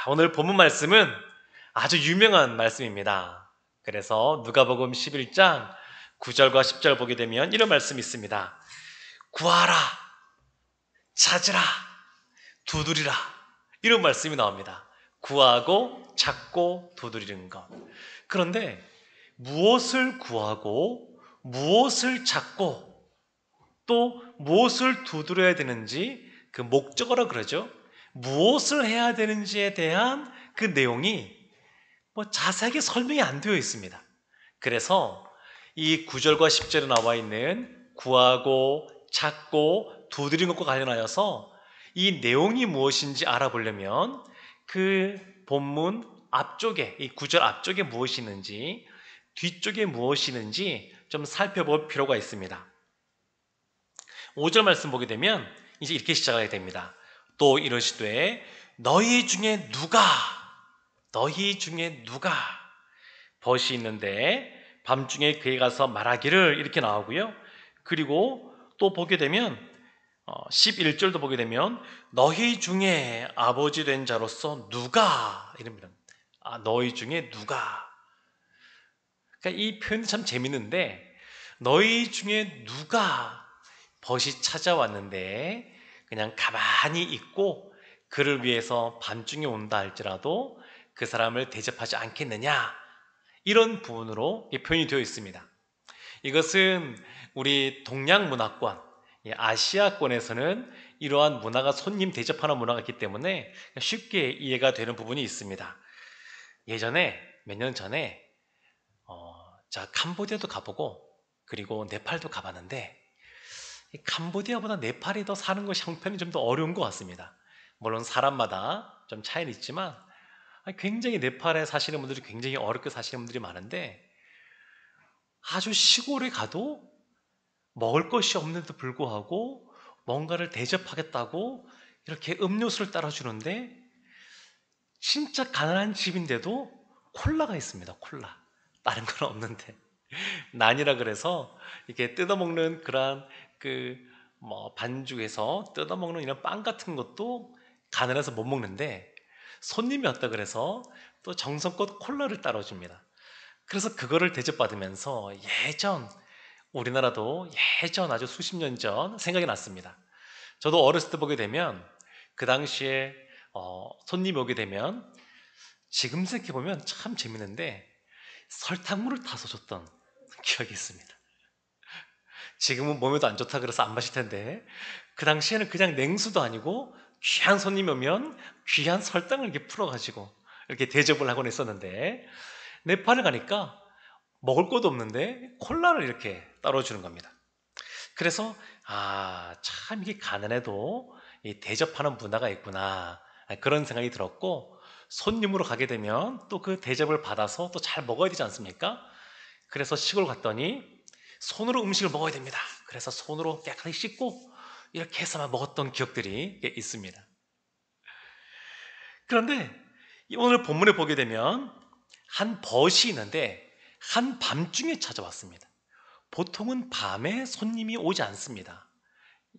오늘 본문 말씀은 아주 유명한 말씀입니다. 그래서 누가복음 11장 9절과 10절 보게 되면 이런 말씀이 있습니다. 구하라, 찾으라, 두드리라, 이런 말씀이 나옵니다. 구하고 찾고 두드리는 것. 그런데 무엇을 구하고 무엇을 찾고 또 무엇을 두드려야 되는지, 그 목적어라 그러죠. 무엇을 해야 되는지에 대한 그 내용이 자세하게 설명이 안 되어 있습니다. 그래서 이 9절과 10절에 나와 있는 구하고 찾고 두드리는 것과 관련하여서 이 내용이 무엇인지 알아보려면 그 본문 앞쪽에, 이 9절 앞쪽에 무엇이 있는지, 뒤쪽에 무엇이 있는지 좀 살펴볼 필요가 있습니다. 5절 말씀 보게 되면 이제 이렇게 시작하게 됩니다. 또 이러시되 너희 중에 누가 벗이 있는데 밤중에 그에 가서 말하기를, 이렇게 나오고요. 그리고 또 보게 되면 11절도 보게 되면 너희 중에 아버지 된 자로서 누가, 이럽니다. 너희 중에 누가. 그러니까 이 표현이 참 재밌는데, 너희 중에 누가 벗이 찾아왔는데 그냥 가만히 있고 그를 위해서 밤중에 온다 할지라도 그 사람을 대접하지 않겠느냐, 이런 부분으로 표현이 되어 있습니다. 이것은 우리 동양 문화권, 아시아권에서는 이러한 문화가, 손님 대접하는 문화가 있기 때문에 쉽게 이해가 되는 부분이 있습니다. 예전에 몇 년 전에 캄보디아도 가보고 그리고 네팔도 가봤는데, 캄보디아보다 네팔이 더 사는 것이 형편이 좀 더 어려운 것 같습니다. 물론 사람마다 좀 차이는 있지만 굉장히 네팔에 사시는 분들이 굉장히 어렵게 사시는 분들이 많은데, 아주 시골에 가도 먹을 것이 없는데도 불구하고 뭔가를 대접하겠다고 이렇게 음료수를 따라주는데, 진짜 가난한 집인데도 콜라가 있습니다. 콜라. 다른 건 없는데 난이라 그래서 이렇게 뜯어먹는 그런 반죽에서 뜯어먹는 이런 빵 같은 것도 가난해서 못 먹는데, 손님이 왔다 그래서 또 정성껏 콜라를 따라줍니다. 그래서 그거를 대접받으면서 우리나라도 예전 아주 수십 년 전 생각이 났습니다. 저도 어렸을 때 보게 되면 그 당시에 손님이 오게 되면, 지금 생각해보면 참 재밌는데, 설탕물을 타서 줬던 기억이 있습니다. 지금은 몸에도 안 좋다 그래서 안 마실 텐데, 그 당시에는 그냥 냉수도 아니고 귀한 손님이 오면 귀한 설탕을 이렇게 풀어가지고 이렇게 대접을 하곤 했었는데, 네팔을 가니까 먹을 것도 없는데 콜라를 이렇게 따로 주는 겁니다. 그래서 참 이게 가난해도 이 대접하는 문화가 있구나, 그런 생각이 들었고, 손님으로 가게 되면 또 그 대접을 받아서 또 잘 먹어야 되지 않습니까? 그래서 시골 갔더니 손으로 음식을 먹어야 됩니다. 그래서 손으로 깨끗하게 씻고 이렇게 해서만 먹었던 기억들이 있습니다. 그런데 오늘 본문에 보게 되면 한 벗이 있는데 한 밤중에 찾아왔습니다. 보통은 밤에 손님이 오지 않습니다.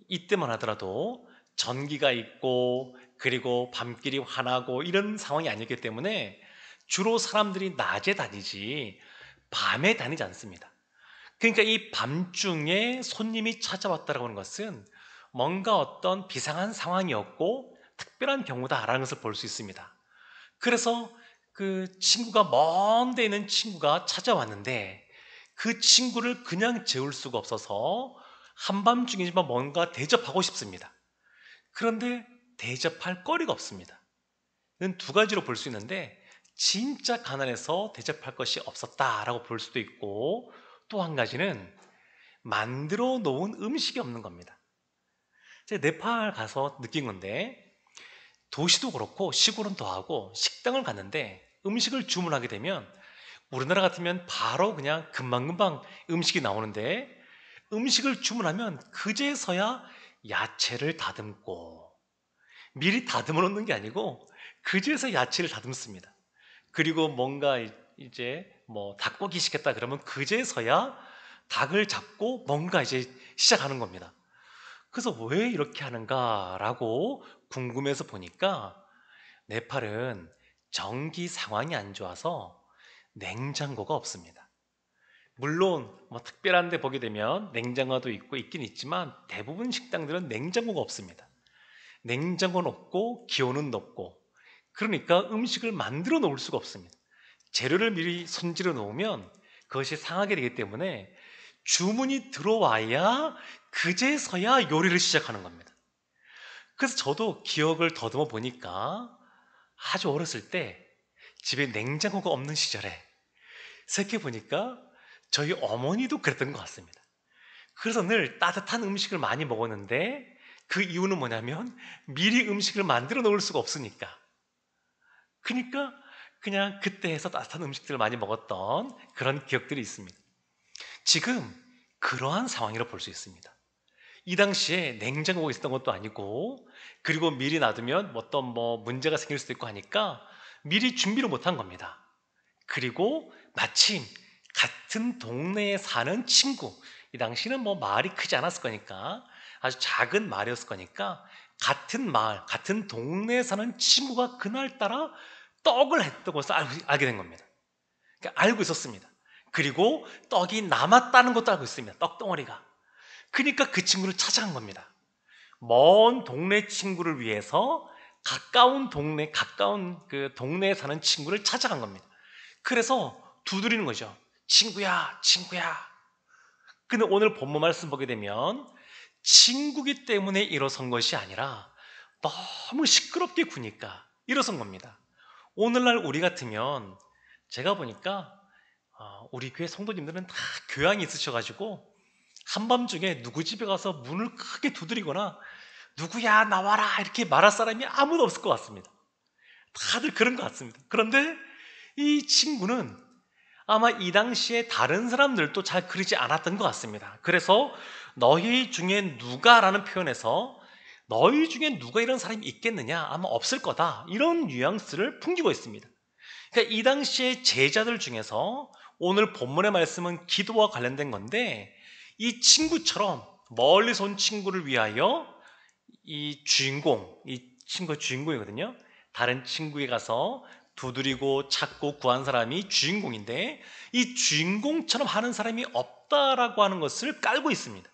이때만 하더라도 전기가 있고 그리고 밤길이 환하고 이런 상황이 아니기 때문에 주로 사람들이 낮에 다니지 밤에 다니지 않습니다. 그러니까 이 밤중에 손님이 찾아왔다라고 하는 것은 뭔가 어떤 비상한 상황이었고 특별한 경우다라는 것을 볼 수 있습니다. 그래서 그 친구가, 먼 데 있는 친구가 찾아왔는데 그 친구를 그냥 재울 수가 없어서 한밤중이지만 뭔가 대접하고 싶습니다. 그런데 대접할 거리가 없습니다. 이건 두 가지로 볼 수 있는데, 진짜 가난해서 대접할 것이 없었다라고 볼 수도 있고, 또 한 가지는 만들어 놓은 음식이 없는 겁니다. 제가 네팔 가서 느낀 건데, 도시도 그렇고 시골은 더하고 식당을 갔는데 음식을 주문하게 되면 우리나라 같으면 바로 그냥 금방금방 음식이 나오는데, 음식을 주문하면 그제서야 야채를 다듬고, 미리 다듬어 놓는 게 아니고 그제서 야채를 다듬습니다. 그리고 뭔가 이제 닭고기 시켰다 그러면 그제서야 닭을 잡고 뭔가 이제 시작하는 겁니다. 그래서 왜 이렇게 하는가라고 궁금해서 보니까, 네팔은 전기 상황이 안 좋아서 냉장고가 없습니다. 물론 뭐 특별한 데 보게 되면 냉장고도 있고 있긴 있지만 대부분 식당들은 냉장고가 없습니다. 냉장고는 없고 기온은 높고, 그러니까 음식을 만들어 놓을 수가 없습니다. 재료를 미리 손질해 놓으면 그것이 상하게 되기 때문에 주문이 들어와야 그제서야 요리를 시작하는 겁니다. 그래서 저도 기억을 더듬어 보니까 아주 어렸을 때 집에 냉장고가 없는 시절에 생각해 보니까 저희 어머니도 그랬던 것 같습니다. 그래서 늘 따뜻한 음식을 많이 먹었는데, 그 이유는 뭐냐면 미리 음식을 만들어 놓을 수가 없으니까. 그러니까 그냥 그때 해서 따뜻한 음식들을 많이 먹었던 그런 기억들이 있습니다. 지금 그러한 상황이라고 볼 수 있습니다. 이 당시에 냉장고가 있었던 것도 아니고, 그리고 미리 놔두면 어떤 문제가 생길 수도 있고 하니까 미리 준비를 못한 겁니다. 그리고 마침 같은 동네에 사는 친구, 이 당시는 마을이 크지 않았을 거니까 아주 작은 마을이었을 거니까 같은 마을, 같은 동네에 사는 친구가 그날따라 떡을 했던 것을 알게 된 겁니다. 그러니까 알고 있었습니다. 그리고 떡이 남았다는 것도 알고 있습니다. 떡덩어리가. 그러니까 그 친구를 찾아간 겁니다. 먼 동네 친구를 위해서 가까운 그 동네에 사는 친구를 찾아간 겁니다. 그래서 두드리는 거죠. 친구야, 친구야. 근데 오늘 본문 말씀 보게 되면 친구기 때문에 일어선 것이 아니라 너무 시끄럽게 구니까 일어선 겁니다. 오늘날 우리 같으면, 제가 보니까 우리 교회 성도님들은 다 교양이 있으셔가지고 한밤중에 누구 집에 가서 문을 크게 두드리거나 누구야 나와라 이렇게 말할 사람이 아무도 없을 것 같습니다. 다들 그런 것 같습니다. 그런데 이 친구는 아마 이 당시에 다른 사람들도 잘 그러지 않았던 것 같습니다. 그래서 너희 중에 누가라는 표현에서 너희 중에 누가 이런 사람이 있겠느냐, 아마 없을 거다, 이런 뉘앙스를 풍기고 있습니다. 그러니까 이 당시에 제자들 중에서 오늘 본문의 말씀은 기도와 관련된 건데, 이 친구처럼 멀리서 온 친구를 위하여 이 친구가 주인공이거든요. 다른 친구에 가서 두드리고 찾고 구한 사람이 주인공인데, 이 주인공처럼 하는 사람이 없다라고 하는 것을 깔고 있습니다.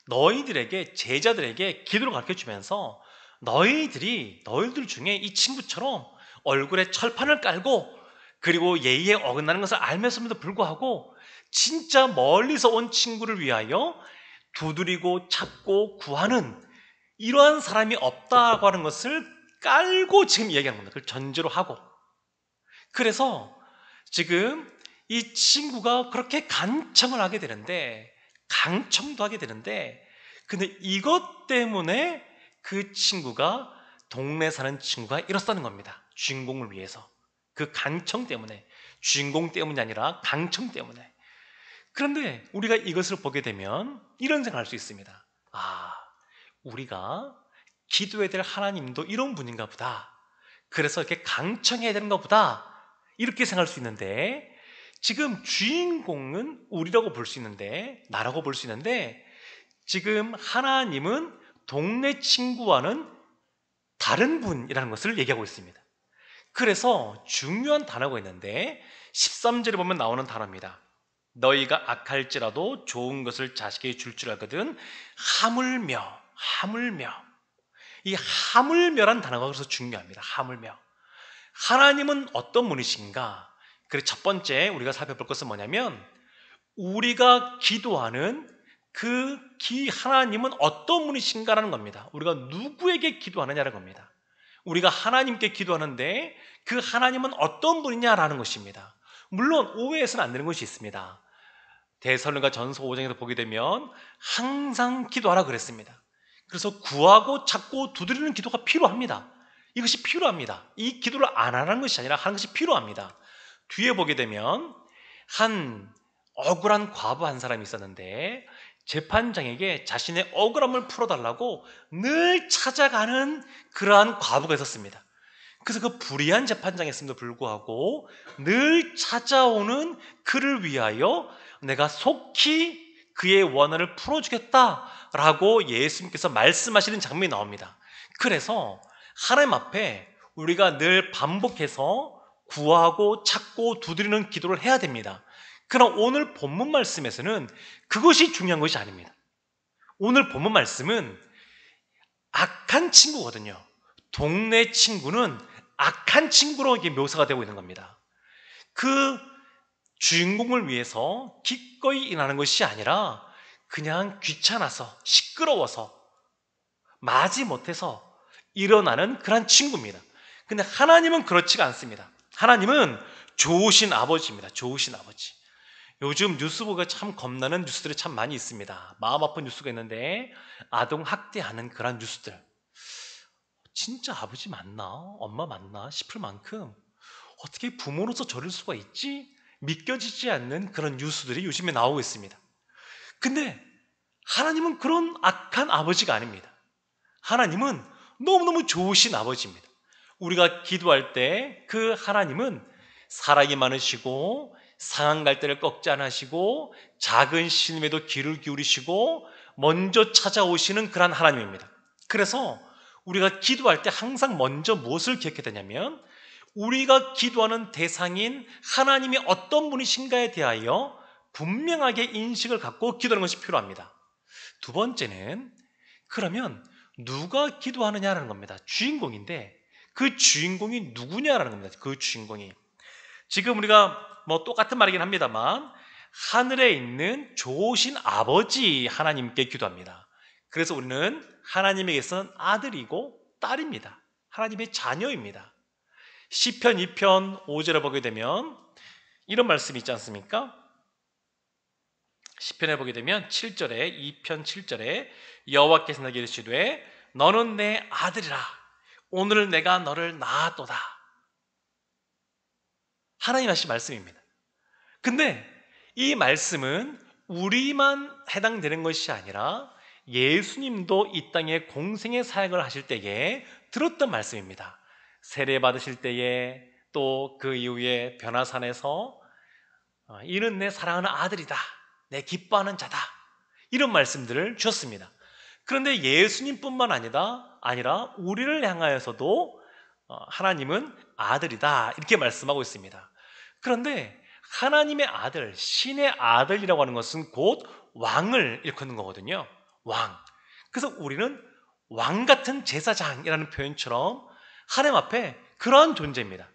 너희들에게, 제자들에게 기도를 가르쳐 주면서 너희들 중에 이 친구처럼 얼굴에 철판을 깔고 그리고 예의에 어긋나는 것을 알면서도 불구하고 진짜 멀리서 온 친구를 위하여 두드리고 찾고 구하는 이러한 사람이 없다고 하는 것을 깔고 지금 이야기하는 겁니다. 그걸 전제로 하고. 그래서 지금 이 친구가 그렇게 간청을 하게 되는데, 강청도 하게 되는데, 근데 이것 때문에 그 친구가, 동네 사는 친구가 일어서는 겁니다. 주인공을 위해서. 그 강청 때문에, 주인공 때문이 아니라 강청 때문에. 그런데 우리가 이것을 보게 되면 이런 생각을 할 수 있습니다. 우리가 기도해야 될 하나님도 이런 분인가 보다. 그래서 이렇게 강청해야 되는가 보다. 이렇게 생각할 수 있는데, 지금 주인공은 우리라고 볼 수 있는데, 나라고 볼 수 있는데, 지금 하나님은 동네 친구와는 다른 분이라는 것을 얘기하고 있습니다. 그래서 중요한 단어가 있는데 13절에 보면 나오는 단어입니다. 너희가 악할지라도 좋은 것을 자식에게 줄 줄 알거든 하물며. 이 하물며란 단어가 그래서 중요합니다. 하물며. 하나님은 어떤 분이신가? 그래서 첫 번째 우리가 살펴볼 것은 뭐냐면, 우리가 기도하는 하나님은 어떤 분이신가라는 겁니다. 우리가 누구에게 기도하느냐라는 겁니다. 우리가 하나님께 기도하는데 그 하나님은 어떤 분이냐라는 것입니다. 물론 오해해서는 안 되는 것이 있습니다. 데살로니가 전서 5장에서 보게 되면 항상 기도하라 그랬습니다. 그래서 구하고 찾고 두드리는 기도가 필요합니다. 이것이 필요합니다. 이 기도를 안 하는 것이 아니라 하는 것이 필요합니다. 뒤에 보게 되면 한 억울한 과부 한 사람이 있었는데, 재판장에게 자신의 억울함을 풀어달라고 늘 찾아가는 그러한 과부가 있었습니다. 그래서 그 불의한 재판장이었음에도 불구하고 늘 찾아오는 그를 위하여 내가 속히 그의 원한을 풀어주겠다라고 예수님께서 말씀하시는 장면이 나옵니다. 그래서 하나님 앞에 우리가 늘 반복해서 구하고 찾고 두드리는 기도를 해야 됩니다. 그러나 오늘 본문 말씀에서는 그것이 중요한 것이 아닙니다. 오늘 본문 말씀은 악한 친구거든요. 동네 친구는 악한 친구로 이게 묘사가 되고 있는 겁니다. 그 주인공을 위해서 기꺼이 일하는 것이 아니라 그냥 귀찮아서 시끄러워서 마지 못해서 일어나는 그런 친구입니다. 근데 하나님은 그렇지가 않습니다. 하나님은 좋으신 아버지입니다. 좋으신 아버지. 요즘 뉴스 보기가 참 겁나는 뉴스들이 참 많이 있습니다. 마음 아픈 뉴스가 있는데 아동 학대하는 그런 뉴스들. 진짜 아버지 맞나? 엄마 맞나? 싶을 만큼 어떻게 부모로서 저럴 수가 있지? 믿겨지지 않는 그런 뉴스들이 요즘에 나오고 있습니다. 근데 하나님은 그런 악한 아버지가 아닙니다. 하나님은 너무너무 좋으신 아버지입니다. 우리가 기도할 때 그 하나님은 사랑이 많으시고 상한 갈대를 꺾지 않으시고 작은 신임에도 귀를 기울이시고 먼저 찾아오시는 그런 하나님입니다. 그래서 우리가 기도할 때 항상 먼저 무엇을 기억해야 되냐면 우리가 기도하는 대상인 하나님이 어떤 분이신가에 대하여 분명하게 인식을 갖고 기도하는 것이 필요합니다. 두 번째는 그러면 누가 기도하느냐라는 겁니다. 주인공인데 그 주인공이 누구냐라는 겁니다. 그 주인공이 지금 우리가 뭐 똑같은 말이긴 합니다만 하늘에 있는 좋으신 아버지 하나님께 기도합니다. 그래서 우리는 하나님에게서는 아들이고 딸입니다. 하나님의 자녀입니다. 시편 2편 5절에 보게 되면 이런 말씀이 있지 않습니까? 시편에 보게 되면 7절에 2편 7절에 여호와께서 내게 이르시되 너는 내 아들이라 오늘 내가 너를 낳았도다. 하나님 하신 말씀입니다. 근데 이 말씀은 우리만 해당되는 것이 아니라 예수님도 이 땅에 공생의 사역을 하실 때에 들었던 말씀입니다. 세례 받으실 때에 또 그 이후에 변화산에서 이는 내 사랑하는 아들이다, 내 기뻐하는 자다, 이런 말씀들을 주셨습니다. 그런데 예수님뿐만 아니라 우리를 향하여서도 하나님은 아들이다 이렇게 말씀하고 있습니다. 그런데 하나님의 아들, 신의 아들이라고 하는 것은 곧 왕을 일컫는 거거든요. 왕. 그래서 우리는 왕 같은 제사장이라는 표현처럼 하나님 앞에 그러한 존재입니다.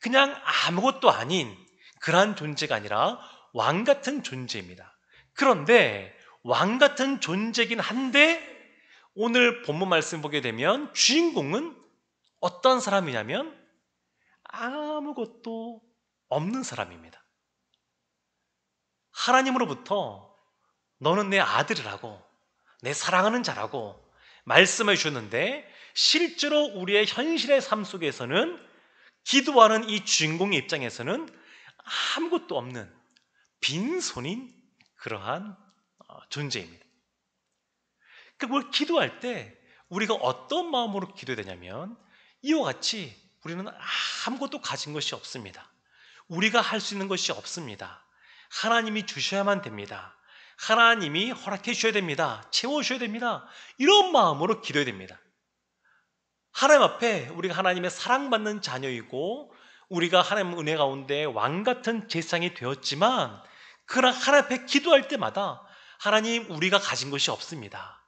그냥 아무것도 아닌 그러한 존재가 아니라 왕 같은 존재입니다. 그런데 왕 같은 존재긴 한데 오늘 본문 말씀 보게 되면 주인공은 어떤 사람이냐면 아무것도 없는 사람입니다. 하나님으로부터 너는 내 아들이라고, 내 사랑하는 자라고 말씀해 주셨는데 실제로 우리의 현실의 삶 속에서는 기도하는 이 주인공의 입장에서는 아무것도 없는 빈손인 그러한 존재입니다. 그러니까 우리 기도할 때 우리가 어떤 마음으로 기도해야 되냐면 이와 같이 우리는 아무것도 가진 것이 없습니다. 우리가 할 수 있는 것이 없습니다. 하나님이 주셔야만 됩니다. 하나님이 허락해 주셔야 됩니다. 채워주셔야 됩니다. 이런 마음으로 기도해야 됩니다. 하나님 앞에 우리가 하나님의 사랑받는 자녀이고 우리가 하나님 은혜 가운데 왕같은 제사장이 되었지만 그러나 하나님 앞에 기도할 때마다 하나님 우리가 가진 것이 없습니다.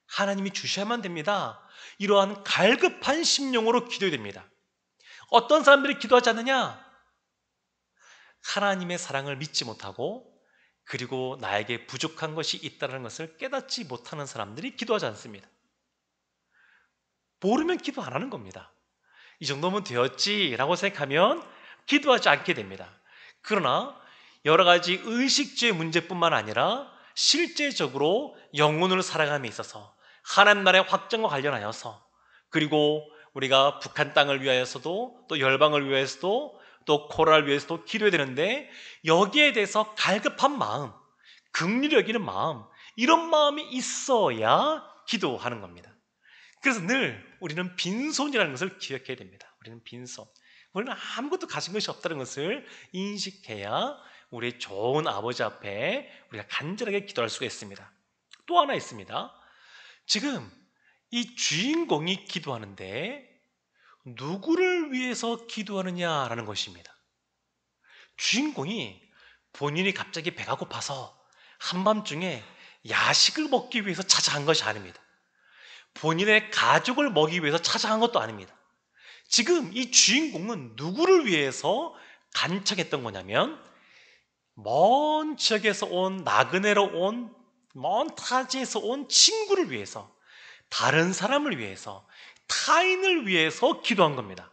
하나님이 주셔야만 됩니다. 이러한 갈급한 심령으로 기도해야 됩니다. 어떤 사람들이 기도하지 않느냐? 하나님의 사랑을 믿지 못하고 그리고 나에게 부족한 것이 있다는 것을 깨닫지 못하는 사람들이 기도하지 않습니다. 모르면 기도 안 하는 겁니다. 이 정도면 되었지라고 생각하면 기도하지 않게 됩니다. 그러나 여러 가지 의식주의 문제뿐만 아니라 실제적으로 영혼을 살아감에 있어서 하나님 나라의 확장과 관련하여서 그리고 우리가 북한 땅을 위하여서도 또 열방을 위하여서도 또 코라를 위해서도 기도해야 되는데 여기에 대해서 갈급한 마음, 긍휼히 여기는 마음, 이런 마음이 있어야 기도하는 겁니다. 그래서 늘 우리는 빈손이라는 것을 기억해야 됩니다. 우리는 빈손. 우리는 아무것도 가진 것이 없다는 것을 인식해야 우리의 좋은 아버지 앞에 우리가 간절하게 기도할 수가 있습니다. 또 하나 있습니다. 지금 이 주인공이 기도하는데 누구를 위해서 기도하느냐라는 것입니다. 주인공이 본인이 갑자기 배가 고파서 한밤중에 야식을 먹기 위해서 찾아간 것이 아닙니다. 본인의 가족을 먹이기 위해서 찾아간 것도 아닙니다. 지금 이 주인공은 누구를 위해서 간청했던 거냐면, 먼 지역에서 온, 나그네로 온, 먼 타지에서 온 친구를 위해서, 다른 사람을 위해서, 타인을 위해서 기도한 겁니다.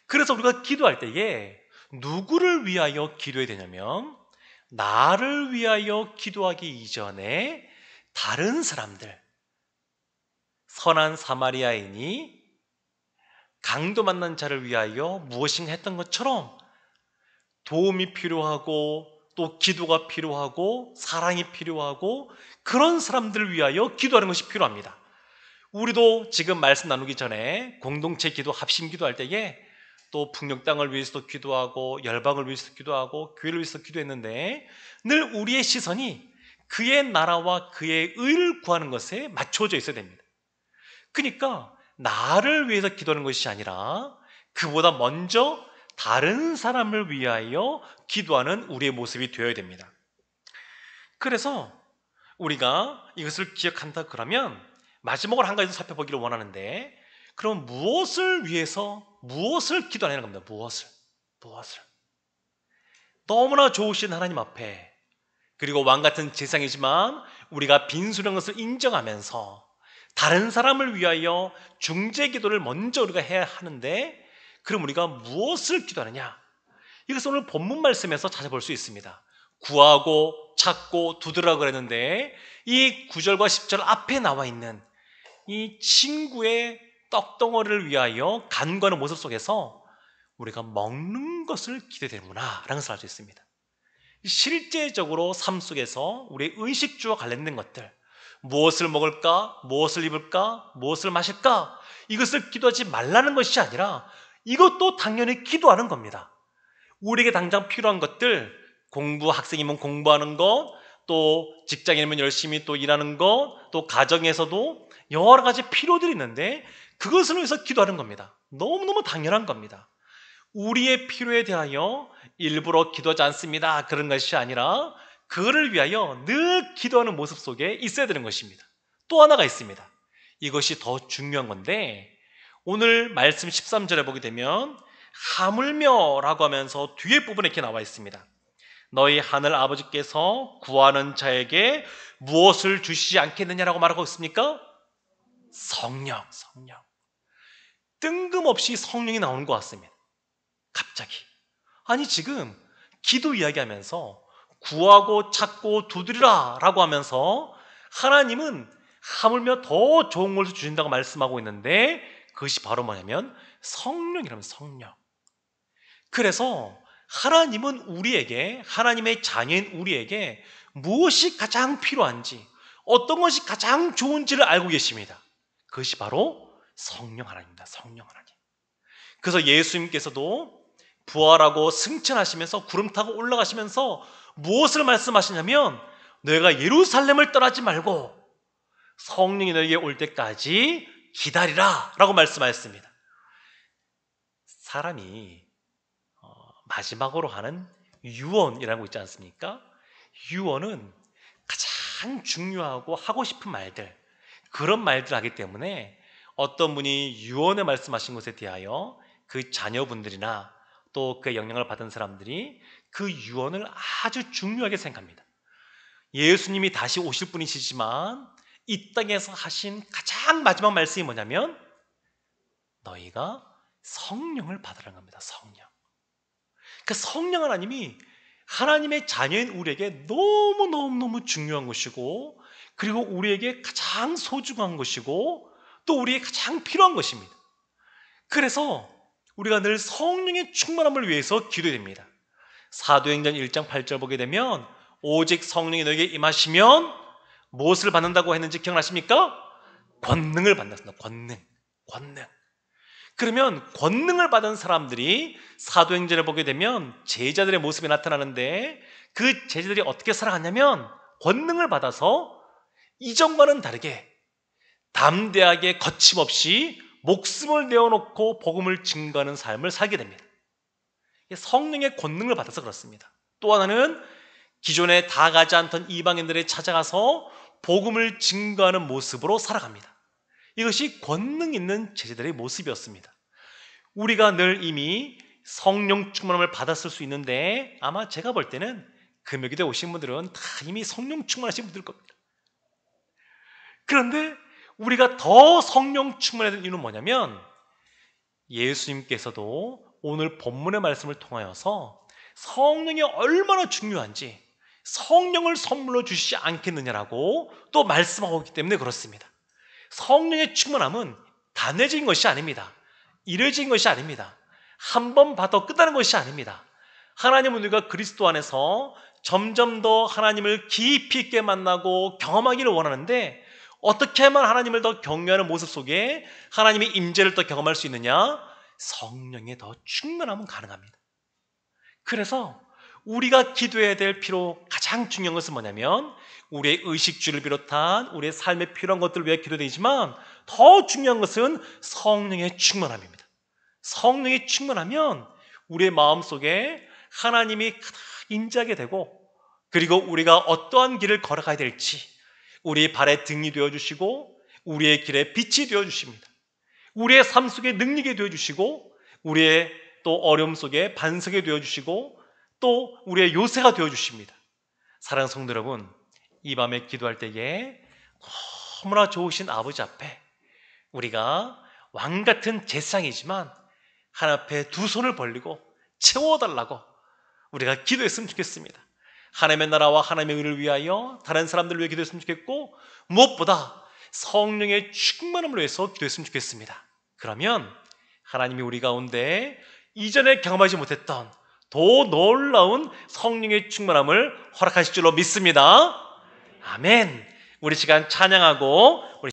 그래서 우리가 기도할 때에 누구를 위하여 기도해야 되냐면, 나를 위하여 기도하기 이전에 다른 사람들, 선한 사마리아인이 강도 만난 자를 위하여 무엇인가 했던 것처럼 도움이 필요하고 또 기도가 필요하고 사랑이 필요하고 그런 사람들을 위하여 기도하는 것이 필요합니다. 우리도 지금 말씀 나누기 전에 공동체 기도, 합심 기도할 때에 또 북녘 땅을 위해서도 기도하고 열방을 위해서도 기도하고 교회를 위해서도 기도했는데, 늘 우리의 시선이 그의 나라와 그의 의를 구하는 것에 맞춰져 있어야 됩니다. 그러니까 나를 위해서 기도하는 것이 아니라 그보다 먼저 다른 사람을 위하여 기도하는 우리의 모습이 되어야 됩니다. 그래서 우리가 이것을 기억한다 그러면 마지막으로 한 가지 더 살펴보기를 원하는데, 그럼 무엇을 위해서 무엇을 기도하는 겁니다. 무엇을 너무나 좋으신 하나님 앞에, 그리고 왕같은 제상이지만 우리가 빈수령한 것을 인정하면서 다른 사람을 위하여 중재 기도를 먼저 우리가 해야 하는데, 그럼 우리가 무엇을 기도하느냐? 이것을 오늘 본문 말씀에서 찾아볼 수 있습니다. 구하고 찾고 두드리라고 그랬는데, 이 9절과 10절 앞에 나와 있는 이 친구의 떡덩어리를 위하여 간구하는 모습 속에서 우리가 먹는 것을 기대되는구나 라는 것을 알 수 있습니다. 실제적으로 삶 속에서 우리의 의식주와 관련된 것들, 무엇을 먹을까, 무엇을 입을까, 무엇을 마실까, 이것을 기도하지 말라는 것이 아니라 이것도 당연히 기도하는 겁니다. 우리에게 당장 필요한 것들, 공부, 학생이면 공부하는 것, 또 직장인이면 열심히 또 일하는 것, 또 가정에서도 여러 가지 필요들이 있는데 그것을 위해서 기도하는 겁니다. 너무너무 당연한 겁니다. 우리의 필요에 대하여 일부러 기도하지 않습니다, 그런 것이 아니라 그거를 위하여 늘 기도하는 모습 속에 있어야 되는 것입니다. 또 하나가 있습니다. 이것이 더 중요한 건데, 오늘 말씀 13절에 보게 되면 하물며 라고 하면서 뒤에 부분에 이렇게 나와 있습니다. 너희 하늘 아버지께서 구하는 자에게 무엇을 주시지 않겠느냐라고 말하고 있습니까? 성령. 뜬금없이 성령이 나오는 것 같습니다. 갑자기. 아니, 지금 기도 이야기하면서 구하고 찾고 두드리라 라고 하면서 하나님은 하물며 더 좋은 것을 주신다고 말씀하고 있는데, 그것이 바로 뭐냐면 성령이라면 성령. 그래서 하나님은 우리에게, 하나님의 자녀인 우리에게 무엇이 가장 필요한지, 어떤 것이 가장 좋은지를 알고 계십니다. 그것이 바로 성령 하나님입니다. 성령 하나님. 그래서 예수님께서도 부활하고 승천하시면서 구름 타고 올라가시면서 무엇을 말씀하시냐면, 너희가 예루살렘을 떠나지 말고 성령이 너에게 올 때까지 기다리라 라고 말씀하셨습니다. 사람이 마지막으로 하는 유언이라는 거 있지 않습니까? 유언은 가장 중요하고 하고 싶은 말들, 그런 말들을 하기 때문에 어떤 분이 유언에 말씀하신 것에 대하여 그 자녀분들이나 또 그 영향을 받은 사람들이 그 유언을 아주 중요하게 생각합니다. 예수님이 다시 오실 분이시지만 이 땅에서 하신 가장 마지막 말씀이 뭐냐면 너희가 성령을 받으라는 겁니다. 성령. 그 성령 하나님이 하나님의 자녀인 우리에게 너무너무 중요한 것이고, 그리고 우리에게 가장 소중한 것이고, 또 우리에게 가장 필요한 것입니다. 그래서 우리가 늘 성령의 충만함을 위해서 기도해야 됩니다. 사도행전 1장 8절 보게 되면 오직 성령이 너에게 임하시면 무엇을 받는다고 했는지 기억나십니까? 권능을 받는다. 권능. 그러면 권능을 받은 사람들이 사도행전을 보게 되면 제자들의 모습이 나타나는데, 그 제자들이 어떻게 살아갔냐면 권능을 받아서 이전과는 다르게 담대하게 거침없이 목숨을 내어놓고 복음을 증거하는 삶을 살게 됩니다. 성령의 권능을 받아서 그렇습니다. 또 하나는 기존에 다 가지 않던 이방인들에 찾아가서 복음을 증거하는 모습으로 살아갑니다. 이것이 권능 있는 제자들의 모습이었습니다. 우리가 늘 이미 성령 충만함을 받았을 수 있는데 아마 제가 볼 때는 금요기대 오신 분들은 다 이미 성령 충만하신 분들일 겁니다. 그런데 우리가 더 성령 충만해야 될 이유는 뭐냐면 예수님께서도 오늘 본문의 말씀을 통하여서 성령이 얼마나 중요한지 성령을 선물로 주시지 않겠느냐라고 또 말씀하고 있기 때문에 그렇습니다. 성령의 충만함은 단회적인 것이 아닙니다. 이례적인 것이 아닙니다. 한 번 받아 끝나는 것이 아닙니다. 하나님은 우리가 그리스도 안에서 점점 더 하나님을 깊이 있게 만나고 경험하기를 원하는데 어떻게 하면 하나님을 더 경외하는 모습 속에 하나님의 임재를 더 경험할 수 있느냐? 성령의 더 충만함은 가능합니다. 그래서 우리가 기도해야 될 가장 중요한 것은 뭐냐면 우리의 의식주를 비롯한 우리의 삶에 필요한 것들을 위해 기도되지만 더 중요한 것은 성령의 충만함입니다. 성령이 충만하면 우리의 마음속에 하나님이 가득 임재하게 되고 그리고 우리가 어떠한 길을 걸어가야 될지 우리의 발에 등이 되어주시고 우리의 길에 빛이 되어주십니다. 우리의 삶 속에 능력이 되어주시고 우리의 또 어려움 속에 반석이 되어주시고 또 우리의 요새가 되어주십니다. 사랑하는 성도 여러분, 이 밤에 기도할 때에 너무나 좋으신 아버지 앞에 우리가 왕같은 제사장이지만 하나님 앞에 두 손을 벌리고 채워달라고 우리가 기도했으면 좋겠습니다. 하나님의 나라와 하나님의 의를 위하여 다른 사람들을 위해 기도했으면 좋겠고 무엇보다 성령의 충만함을 위해서 기도했으면 좋겠습니다. 그러면 하나님이 우리 가운데 이전에 경험하지 못했던 더 놀라운 성령의 충만함을 허락하실 줄로 믿습니다. 아멘. 우리 시간 찬양하고 우리